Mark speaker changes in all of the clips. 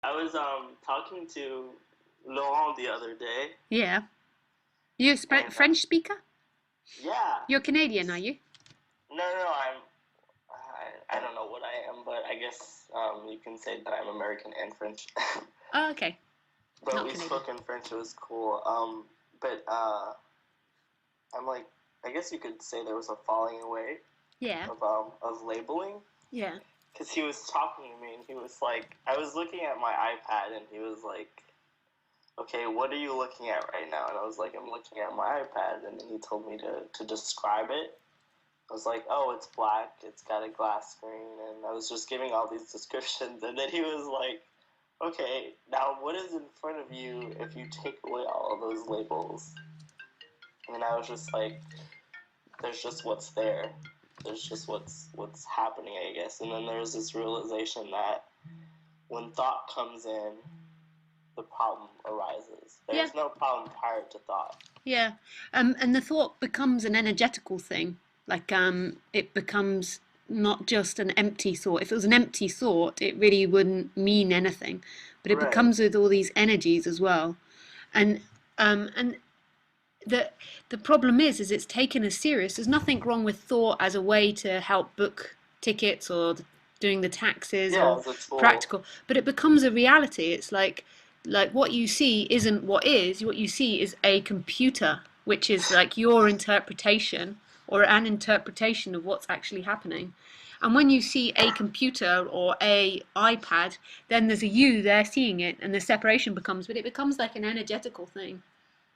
Speaker 1: I was talking to Laurent the other day,
Speaker 2: Yeah. You're a
Speaker 1: and
Speaker 2: French speaker?
Speaker 1: yeah,
Speaker 2: You're Canadian, are you?
Speaker 1: no, I don't know what I am, but I guess you can say that I'm American and French.
Speaker 2: Oh, okay.
Speaker 1: But
Speaker 2: Not
Speaker 1: we
Speaker 2: Canadian.
Speaker 1: spoke in French. It was cool. But I'm like, I guess you could say there was a falling away
Speaker 2: Yeah.
Speaker 1: of labeling,
Speaker 2: Yeah.
Speaker 1: because he was talking to me and he was like, I was looking at my iPad and he was like, okay, what are you looking at right now? And I was like, I'm looking at my iPad, and then he told me to describe it. I was like, oh, it's black, it's got a glass screen, and I was just giving all these descriptions, and then he was like, okay, now what is in front of you if you take away all of those labels? And I was just like, there's just what's there. There's just what's happening, I guess. And then there's this realization that when thought comes in, the problem arises.
Speaker 2: Yeah.
Speaker 1: There's no problem prior to thought.
Speaker 2: Yeah. And the thought becomes an energetical thing. Like, it becomes not just an empty thought. If it was an empty thought, it really wouldn't mean anything. But it
Speaker 1: Right.
Speaker 2: becomes with all these energies as well. And the the problem is it's taken as serious. There's nothing wrong with thought as a way to help book tickets or doing the taxes
Speaker 1: Yeah,
Speaker 2: or
Speaker 1: as a tool.
Speaker 2: practical, but it becomes a reality. It's like what you see isn't what is. What you see is a computer, which is like your interpretation or an interpretation of what's actually happening. And when you see a computer or a iPad, then there's a you there seeing it, and the separation becomes, but it becomes like an energetical thing.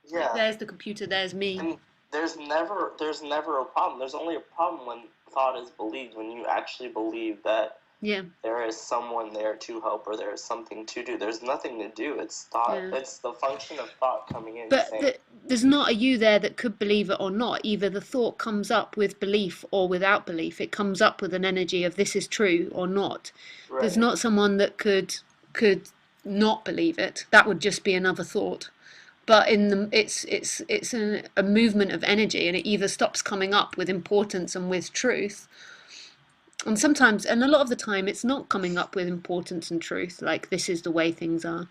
Speaker 2: Like
Speaker 1: Yeah.
Speaker 2: there's the computer, there's me.
Speaker 1: And there's never a problem. There's only a problem when thought is believed, when you actually believe that
Speaker 2: Yeah,
Speaker 1: there is someone there to help or there is something to do. There's nothing to do. It's thought.
Speaker 2: yeah.
Speaker 1: It's the function of thought coming in
Speaker 2: But
Speaker 1: saying,
Speaker 2: there's not a you there that could believe it or not. Either the thought comes up with belief or without belief. It comes up with an energy of this is true or not. There's
Speaker 1: right.
Speaker 2: not someone that could not believe it. That would just be another thought. But in the it's a movement of energy, and it either stops coming up with importance and with truth, and sometimes, and a lot of the time, it's not coming up with importance and truth. Like this is the way things are.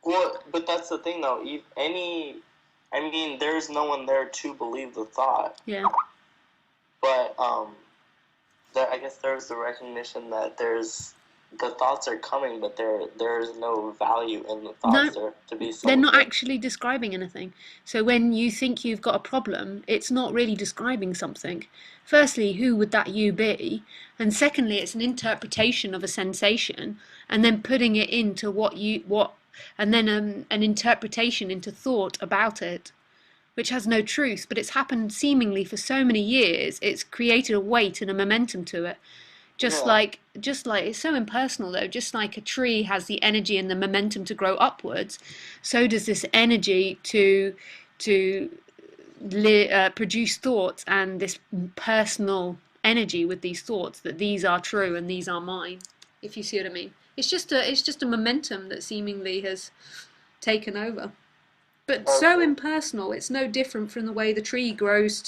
Speaker 1: Well, but that's the thing though. I mean, there's no one there to believe the thought,
Speaker 2: Yeah.
Speaker 1: but I guess there's the recognition that the thoughts are coming, but there's no value in the thoughts.
Speaker 2: No,
Speaker 1: There to be
Speaker 2: they're
Speaker 1: someone
Speaker 2: not
Speaker 1: there.
Speaker 2: actually describing anything. So when you think you've got a problem, it's not really describing something. Firstly, who would that you be? And secondly, it's an interpretation of a sensation and then putting it into and then an interpretation into thought about it, which has no truth, but it's happened seemingly for so many years, it's created a weight and a momentum to it.
Speaker 1: Yeah,
Speaker 2: Just like it's so impersonal though, just like a tree has the energy and the momentum to grow upwards, so does this energy to produce thoughts, and this personal energy with these thoughts that these are true and these are mine, if you see what I mean. It's just a momentum that seemingly has taken over, but so
Speaker 1: okay.
Speaker 2: impersonal. It's no different from the way the tree grows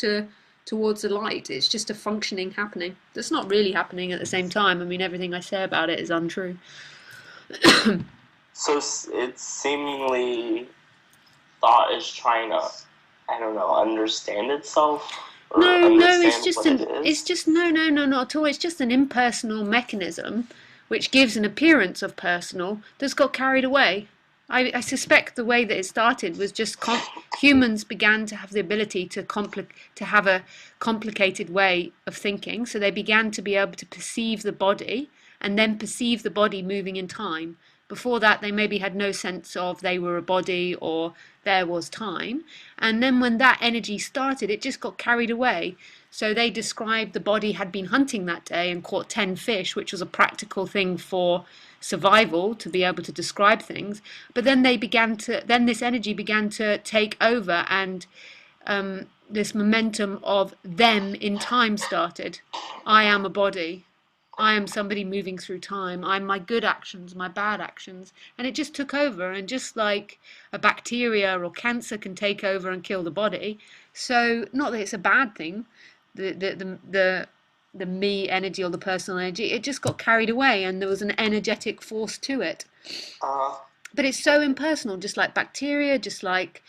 Speaker 2: towards the light. It's just a functioning happening that's not really happening at the same time. I mean, everything I say about it is untrue.
Speaker 1: So it's seemingly thought is trying to, I don't know, understand itself or
Speaker 2: No, no,
Speaker 1: understand what it
Speaker 2: it's
Speaker 1: is.
Speaker 2: just no, no, no, not at all. It's just an impersonal mechanism which gives an appearance of personal that's got carried away. I suspect the way that it started was just humans began to have the ability to have a complicated way of thinking, so they began to be able to perceive the body and then perceive the body moving in time. Before that, they maybe had no sense of they were a body or there was time. And then when that energy started, it just got carried away. So they described the body had been hunting that day and caught 10 fish, which was a practical thing for survival to be able to describe things. But then then this energy began to take over, and this momentum of them in time started. I am a body. I am somebody moving through time. I'm my good actions, my bad actions. And it just took over. And just like a bacteria or cancer can take over and kill the body, so not that it's a bad thing, the the the, the the me energy or the personal energy. It just got carried away, and there was an energetic force to it.
Speaker 1: Uh,
Speaker 2: But it's so impersonal, just like bacteria, just like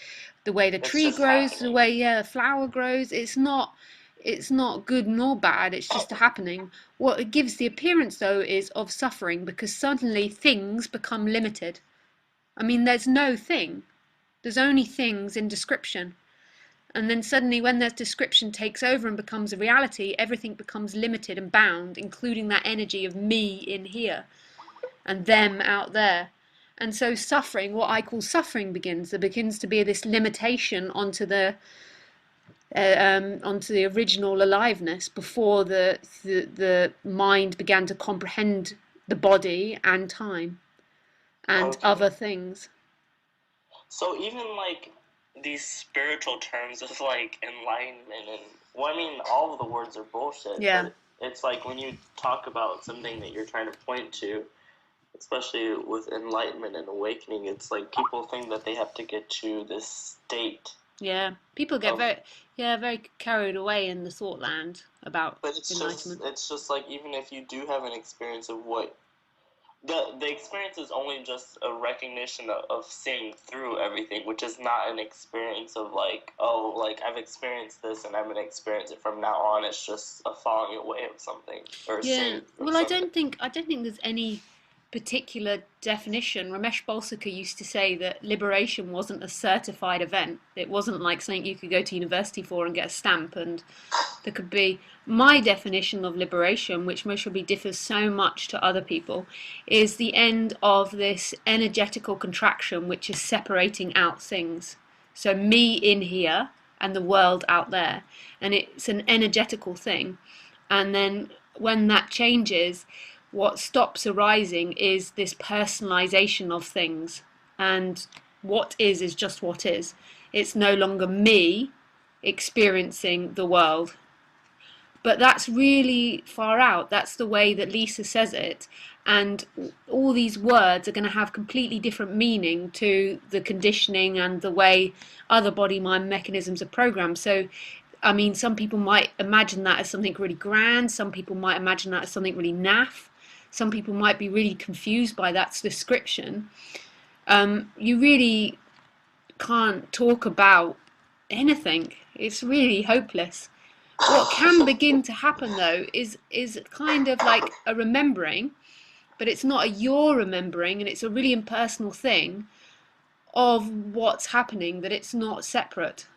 Speaker 2: the way the
Speaker 1: it's
Speaker 2: tree
Speaker 1: just
Speaker 2: grows, the
Speaker 1: happening.
Speaker 2: way a flower grows. It's not good nor bad. It's just happening. What it gives the appearance though is of suffering, because suddenly things become limited. I mean, there's no thing. There's only things in description. And then suddenly, when that description takes over and becomes a reality, everything becomes limited and bound, including that energy of me in here and them out there. And so suffering, what I call suffering, begins. There begins to be this limitation onto the original aliveness before the mind began to comprehend the body and time and
Speaker 1: Okay.
Speaker 2: other things.
Speaker 1: So even like these spiritual terms of like enlightenment and well, I mean, all of the words are bullshit,
Speaker 2: Yeah.
Speaker 1: but it's like when you talk about something that you're trying to point to, especially with enlightenment and awakening, it's like people think that they have to get to this state
Speaker 2: Yeah, people get
Speaker 1: of,
Speaker 2: very carried away in the thought land about
Speaker 1: but it's just
Speaker 2: enlightenment.
Speaker 1: it's just like even if you do have an experience of what the experience is only just a recognition of seeing through everything, which is not an experience of like, oh, like I've experienced this and I'm gonna experience it from now on. It's just a falling away of something or
Speaker 2: Yeah,
Speaker 1: seeing through
Speaker 2: well,
Speaker 1: something.
Speaker 2: I don't think there's any particular definition. Ramesh Balsekar used to say that liberation wasn't a certified event. It wasn't like something you could go to university for and get a stamp. And there could be my definition of liberation, which most probably differs so much to other people, is the end of this energetical contraction, which is separating out things. So me in here and the world out there, and it's an energetical thing. And then when that changes, what stops arising is this personalization of things. And what is just what is. It's no longer me experiencing the world. But that's really far out. That's the way that Lisa says it. And all these words are going to have completely different meaning to the conditioning and the way other body mind mechanisms are programmed. So I mean, some people might imagine that as something really grand. Some people might imagine that as something really naff. Some people might be really confused by that description. You really can't talk about anything. It's really hopeless. What can begin to happen though is kind of like a remembering, but it's not a your remembering, and it's a really impersonal thing of what's happening, that it's not separate.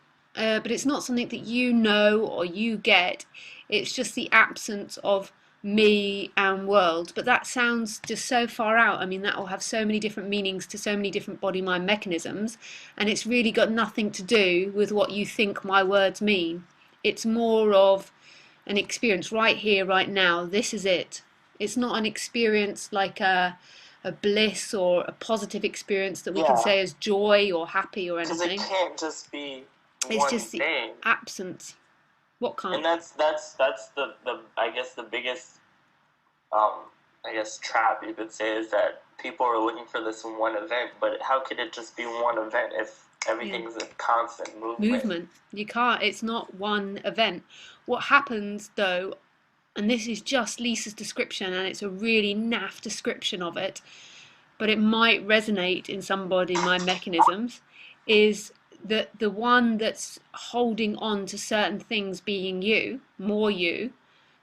Speaker 2: But it's not something that you know or you get. It's just the absence of me and world. But that sounds just so far out. I mean, that will have so many different meanings to so many different body mind mechanisms, and it's really got nothing to do with what you think my words mean. It's more of an experience right here, right now. This is it. It's not an experience like a bliss or a positive experience that we can
Speaker 1: Yeah,
Speaker 2: say as joy or happy or
Speaker 1: because it
Speaker 2: anything.
Speaker 1: can't just be
Speaker 2: It's
Speaker 1: one
Speaker 2: just the
Speaker 1: thing,
Speaker 2: absence. What
Speaker 1: and
Speaker 2: can't?
Speaker 1: that's the I guess the biggest um I guess trap you could say is that people are looking for this one event, but how could it just be one event if
Speaker 2: Yeah.
Speaker 1: everything's in constant movement?
Speaker 2: Movement. You can't, it's not one event. What happens though, and this is just Lisa's description, and it's a really naff description of it, but it might resonate in somebody, my mechanisms, is that the one that's holding on to certain things being you, more you,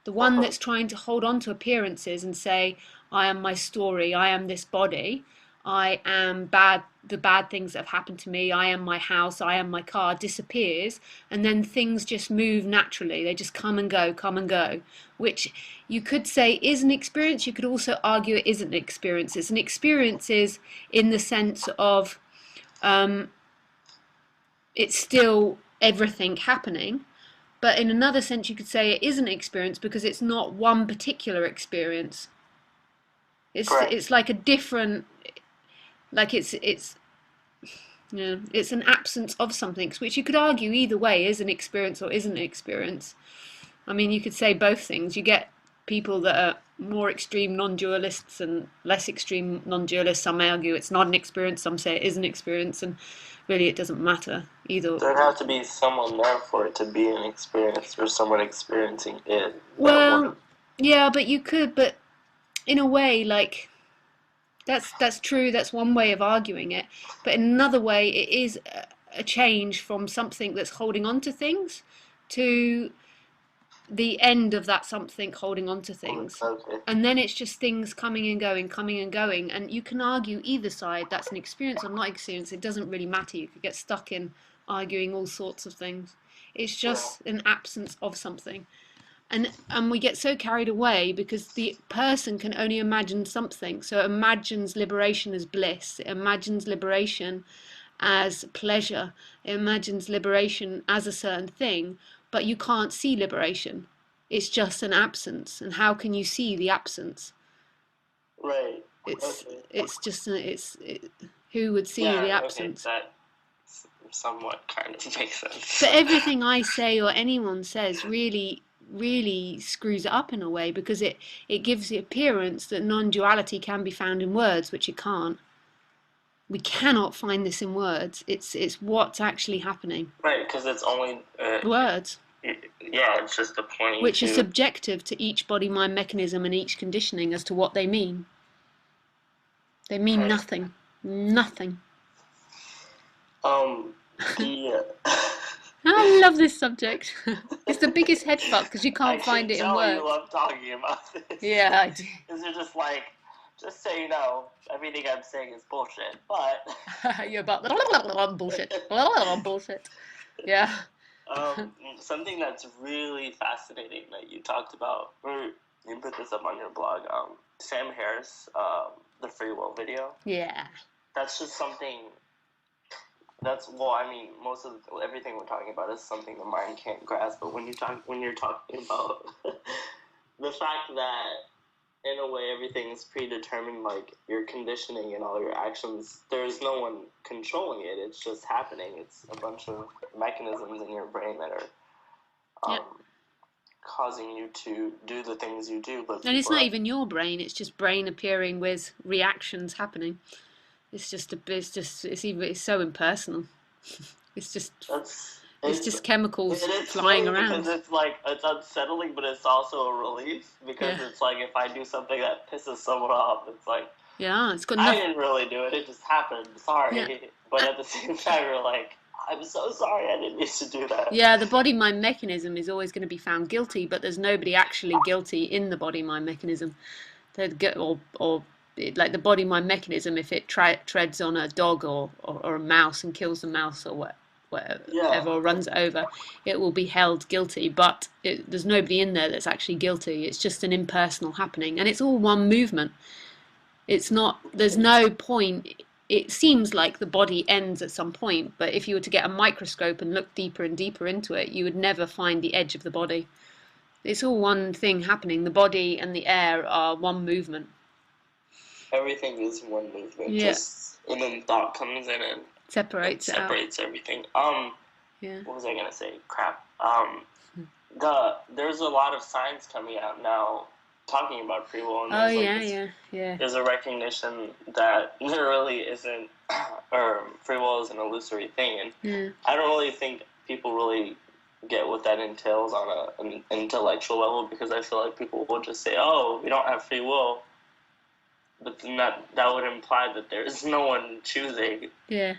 Speaker 2: the one
Speaker 1: Uh-huh.
Speaker 2: that's trying to hold on to appearances and say, I am my story, I am this body, I am bad, the bad things that have happened to me, I am my house, I am my car, disappears, and then things just move naturally. They just come and go, which you could say is an experience. You could also argue it isn't an experience. It's an experience is in the sense of um, it's still everything happening, but in another sense, you could say it is an experience because it's not one particular experience.
Speaker 1: Right.
Speaker 2: It's like a different, like it's an absence of something, which you could argue either way is an experience or isn't an experience. I mean, you could say both things. You get people that are more extreme non-dualists and less extreme non-dualists. Some may argue it's not an experience. Some say it is an experience, and really, it doesn't matter either.
Speaker 1: There'd have to be someone there for it to be an experience, or someone experiencing it. That
Speaker 2: Well,
Speaker 1: one.
Speaker 2: Yeah, but you could, but in a way, like that's true. That's one way of arguing it. But in another way, it is a change from something that's holding on to things to the end of that something holding on to things.
Speaker 1: Okay.
Speaker 2: And then it's just things coming and going, coming and going. And you can argue either side. That's an experience or not experience. It doesn't really matter. You could get stuck in arguing all sorts of things. It's
Speaker 1: Yeah.
Speaker 2: just an absence of something. And we get so carried away because the person can only imagine something. So it imagines liberation as bliss. It imagines liberation as pleasure. It imagines liberation as a certain thing, but you can't see liberation. It's just an absence. And how can you see the absence?
Speaker 1: Right.
Speaker 2: It's
Speaker 1: Okay.
Speaker 2: it's just who would see the
Speaker 1: Yeah. Okay.
Speaker 2: absence?
Speaker 1: That somewhat kind of makes sense.
Speaker 2: But everything I say or anyone says really screws it up in a way because it gives the appearance that non-duality can be found in words, which it can't. We cannot find this in words. It's what's actually happening.
Speaker 1: Right, because it's only
Speaker 2: Words,
Speaker 1: yeah, it's just a pointing
Speaker 2: which is
Speaker 1: to.
Speaker 2: subjective to each body-mind mechanism and each conditioning as to what they mean. They mean
Speaker 1: Right.
Speaker 2: nothing. Nothing.
Speaker 1: The
Speaker 2: I love this subject. It's the biggest head fuck because you
Speaker 1: I
Speaker 2: can't find
Speaker 1: can
Speaker 2: it in
Speaker 1: tell you
Speaker 2: words.
Speaker 1: love talking about this.
Speaker 2: Yeah, I do.
Speaker 1: Because you're just like, just so you know, everything I'm saying is bullshit, but.
Speaker 2: You're about bullshit. Bullshit. Yeah.
Speaker 1: Something that's really fascinating that you talked about, or you put this up on your blog, Sam Harris, the free will video.
Speaker 2: Yeah.
Speaker 1: That's just something. That's well, I mean, most of everything we're talking about is something the mind can't grasp. But when you're talking about the fact that in a way everything's predetermined, like your conditioning and all your actions, there's no one controlling it. It's just happening. It's a bunch of mechanisms in your brain that are
Speaker 2: Yep.
Speaker 1: causing you to do the things you do. But
Speaker 2: And it's not even your brain, it's just brain appearing with reactions happening. It's so impersonal. It's just chemicals flying
Speaker 1: funny
Speaker 2: around.
Speaker 1: because it's like it's unsettling, but it's also a relief because
Speaker 2: Yeah.
Speaker 1: it's like if I do something that pisses someone off, it's like
Speaker 2: Yeah, it's got
Speaker 1: I
Speaker 2: nothing.
Speaker 1: didn't really do it; it just happened. Sorry,
Speaker 2: Yeah.
Speaker 1: but at the same time, you're like, I'm so sorry, I didn't mean to do that.
Speaker 2: Yeah, the body mind mechanism is always going to be found guilty, but there's nobody actually guilty in the body mind mechanism. Like the body mind mechanism, if it treads on a dog or a mouse and kills the mouse or whatever,
Speaker 1: Yeah.
Speaker 2: or runs it over, it will be held guilty. But there's nobody in there that's actually guilty. It's just an impersonal happening, and it's all one movement. It's not. There's no point. It seems like the body ends at some point, but if you were to get a microscope and look deeper and deeper into it, you would never find the edge of the body. It's all one thing happening. The body and the air are one movement.
Speaker 1: Everything is one movement.
Speaker 2: Yeah.
Speaker 1: And then thought comes in and
Speaker 2: Separates
Speaker 1: everything.
Speaker 2: Yeah.
Speaker 1: What was I gonna say? Crap. There's a lot of science coming out now talking about free will, and there's a recognition that there really isn't, or free will is an illusory thing, and I don't really think people really get what that entails on an intellectual level, because I feel like people will just say, "Oh, we don't have free will," but then that would imply that there is no one choosing.
Speaker 2: Yeah.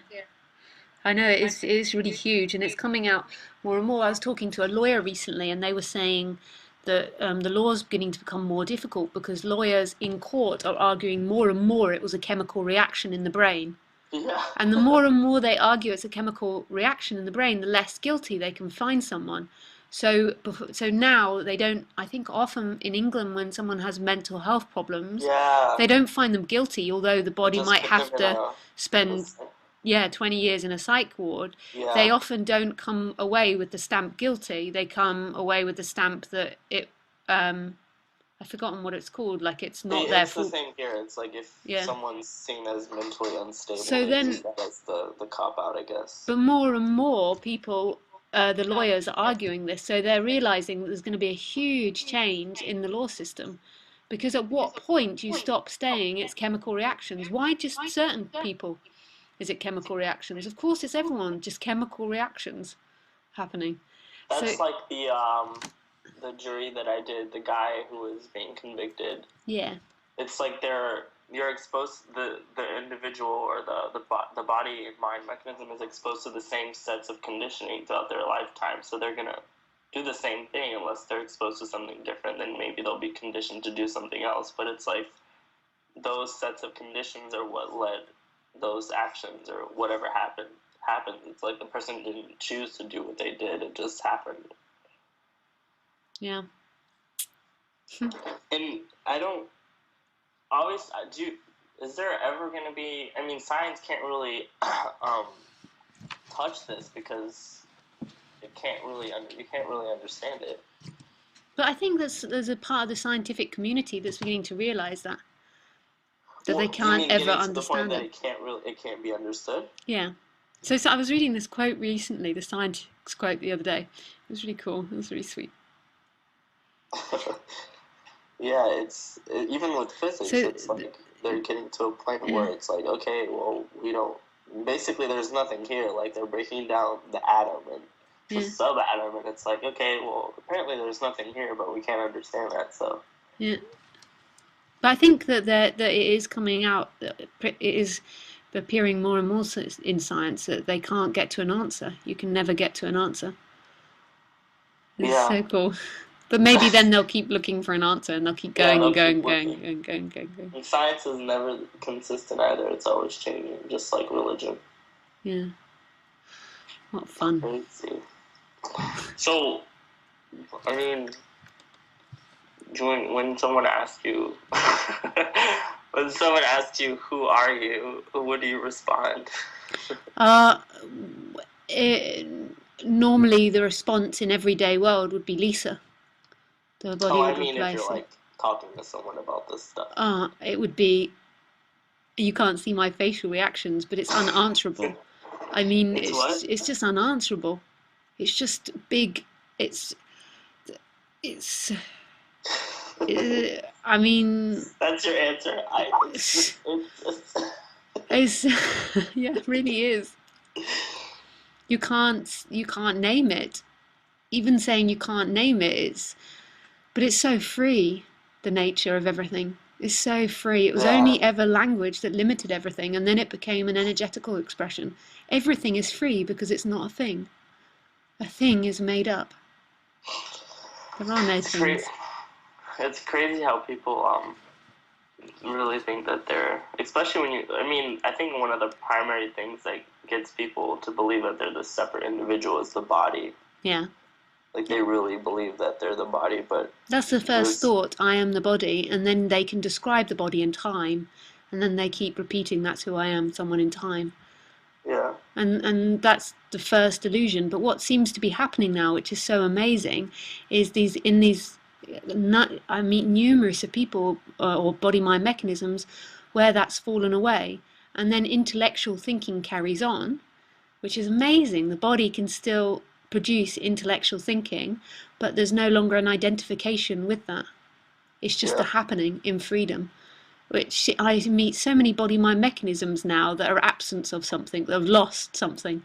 Speaker 2: I know it is really huge, and it's coming out more and more. I was talking to a lawyer recently, and they were saying that the law is beginning to become more difficult because lawyers in court are arguing more and more it was a chemical reaction in the brain.
Speaker 1: Yeah.
Speaker 2: And the more and more they argue it's a chemical reaction in the brain, the less guilty they can find someone. So now they don't. I think often in England, when someone has mental health problems, they don't find them guilty, although the body might have to spend 20 years in a psych ward.
Speaker 1: Yeah.
Speaker 2: They often don't come away with the stamp guilty. They come away with the stamp that I've forgotten what it's called. Like it's not their fault.
Speaker 1: It's the same here. It's like if someone's seen as mentally unstable,
Speaker 2: so
Speaker 1: they
Speaker 2: then
Speaker 1: use that as the cop out, I guess.
Speaker 2: But more and more people, the lawyers are arguing this, so they're realizing that there's going to be a huge change in the law system. Because at what point do you stop saying it's chemical reactions? Why just certain people is it chemical reactions? Of course it's everyone, just chemical reactions happening.
Speaker 1: That's like the the jury that I did, the guy who was being convicted,
Speaker 2: Yeah.
Speaker 1: it's like you're exposed, the individual or the body and mind mechanism is exposed to the same sets of conditioning throughout their lifetime, so they're gonna do the same thing unless they're exposed to something different. Then maybe they'll be conditioned to do something else. But it's like those sets of conditions are what led those actions or whatever happened. It's like the person didn't choose to do what they did; it just happened.
Speaker 2: Yeah.
Speaker 1: And I don't always do. Is there ever going to be? I mean, science can't really touch this because it can't really. You can't really understand it.
Speaker 2: But I think there's a part of the scientific community that's beginning to realize that
Speaker 1: Well,
Speaker 2: they can't
Speaker 1: you mean
Speaker 2: ever
Speaker 1: getting to the point
Speaker 2: understand
Speaker 1: that
Speaker 2: it.
Speaker 1: it can't be understood?
Speaker 2: Yeah. So I was reading this quote recently, the scientist's quote the other day. It was really cool. It was really sweet.
Speaker 1: Yeah, even with physics,
Speaker 2: So
Speaker 1: it's like they're getting to a point where it's like, okay, well, we don't. Basically, there's nothing here. Like they're breaking down the atom and the subatom, and it's like, okay, well, apparently there's nothing here, but we can't understand that. So
Speaker 2: yeah. But I think that it is coming out. That it is appearing more and more in science that they can't get to an answer. You can never get to an answer. It's so cool. But maybe then they'll keep looking for an answer and they'll keep going and going.
Speaker 1: And science is never consistent either. It's always changing, just like religion.
Speaker 2: Yeah. What fun.
Speaker 1: Crazy. So, I mean, when someone asks you, who are you, what do you respond?
Speaker 2: Normally the response in everyday world would be Lisa. The body would reply.
Speaker 1: If you're like talking to someone about this stuff.
Speaker 2: It would be, you can't see my facial reactions, but it's unanswerable. I mean, it's just unanswerable. It's just big. I mean.
Speaker 1: That's your answer.
Speaker 2: It's yeah, it really is. You can't name it. Even saying you can't name it, but it's so free. The nature of everything is so free. It was only ever language that limited everything, and then it became an energetical expression. Everything is free because it's not a thing. A thing is made up. There are no things.
Speaker 1: It's crazy how people really think that they're, especially when I think one of the primary things that gets people to believe that they're this separate individual is the body.
Speaker 2: Yeah.
Speaker 1: Like they really believe that they're the body, but
Speaker 2: that's the first thought. I am the body, and then they can describe the body in time, and then they keep repeating, "That's who I am, someone in time."
Speaker 1: Yeah.
Speaker 2: And that's the first illusion. But what seems to be happening now, which is so amazing, is I meet numerous of people or body-mind mechanisms where that's fallen away, and then intellectual thinking carries on, which is amazing. The body can still produce intellectual thinking, but there's no longer an identification with that. It's just a happening in freedom, which I meet so many body-mind mechanisms now that are absence of something, that have lost something.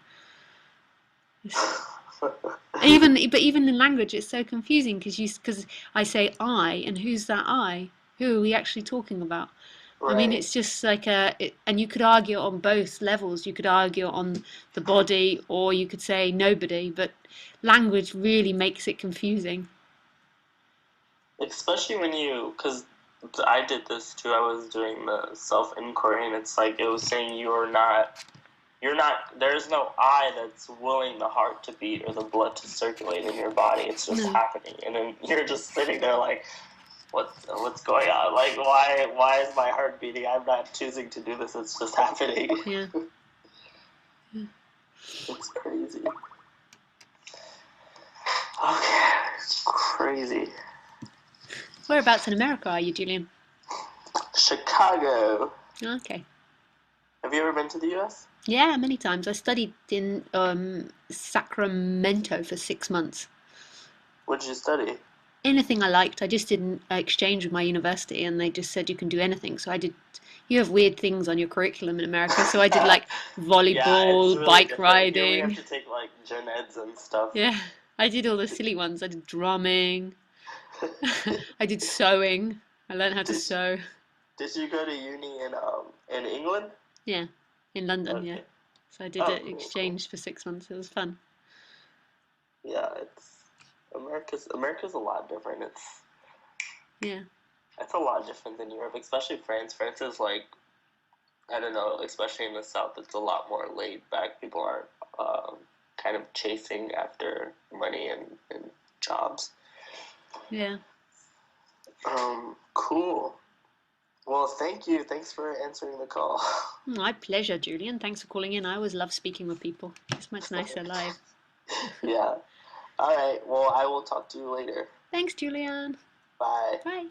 Speaker 2: Even in language, it's so confusing because I say I, and who's that I? Who are we actually talking about? Right. I mean, it's just like and you could argue on both levels. You could argue on the body, or you could say nobody. But language really makes it confusing.
Speaker 1: Especially because I did this too. I was doing the self-inquiry, and it's like it was saying you're not. There's no I that's willing the heart to beat or the blood to circulate in your body. It's just happening, and then you're just sitting there like, what's going on? Like, why is my heart beating? I'm not choosing to do this. It's just happening.
Speaker 2: Yeah.
Speaker 1: It's crazy. Okay, it's crazy.
Speaker 2: Whereabouts in America are you, Julian?
Speaker 1: Chicago.
Speaker 2: Okay.
Speaker 1: Have you ever been to the U.S.?
Speaker 2: Yeah, many times. I studied in Sacramento for 6 months.
Speaker 1: What did you study?
Speaker 2: Anything I liked. I just did an exchange with my university, and they just said you can do anything. So I did. You have weird things on your curriculum in America, so I did like volleyball, really bike riding.
Speaker 1: Here we have to take like gen eds and stuff.
Speaker 2: Yeah. I did all the silly ones. I did drumming. I did sewing. I learned how to
Speaker 1: Did
Speaker 2: sew.
Speaker 1: Did you go to uni in England?
Speaker 2: Yeah, in London, yeah.
Speaker 1: Okay.
Speaker 2: So I did
Speaker 1: Oh,
Speaker 2: it
Speaker 1: cool, cool.
Speaker 2: exchange for 6 months. It was fun.
Speaker 1: Yeah, it's America's a lot different.
Speaker 2: Yeah.
Speaker 1: It's a lot different than Europe, especially France. France is like, I don't know, especially in the South, it's a lot more laid back. People aren't kind of chasing after money and jobs.
Speaker 2: Yeah.
Speaker 1: Cool. Well, thank you. Thanks for answering the call.
Speaker 2: My pleasure, Julian. Thanks for calling in. I always love speaking with people. It's much nicer live.
Speaker 1: Yeah. All right. Well, I will talk to you later.
Speaker 2: Thanks, Julian.
Speaker 1: Bye.
Speaker 2: Bye.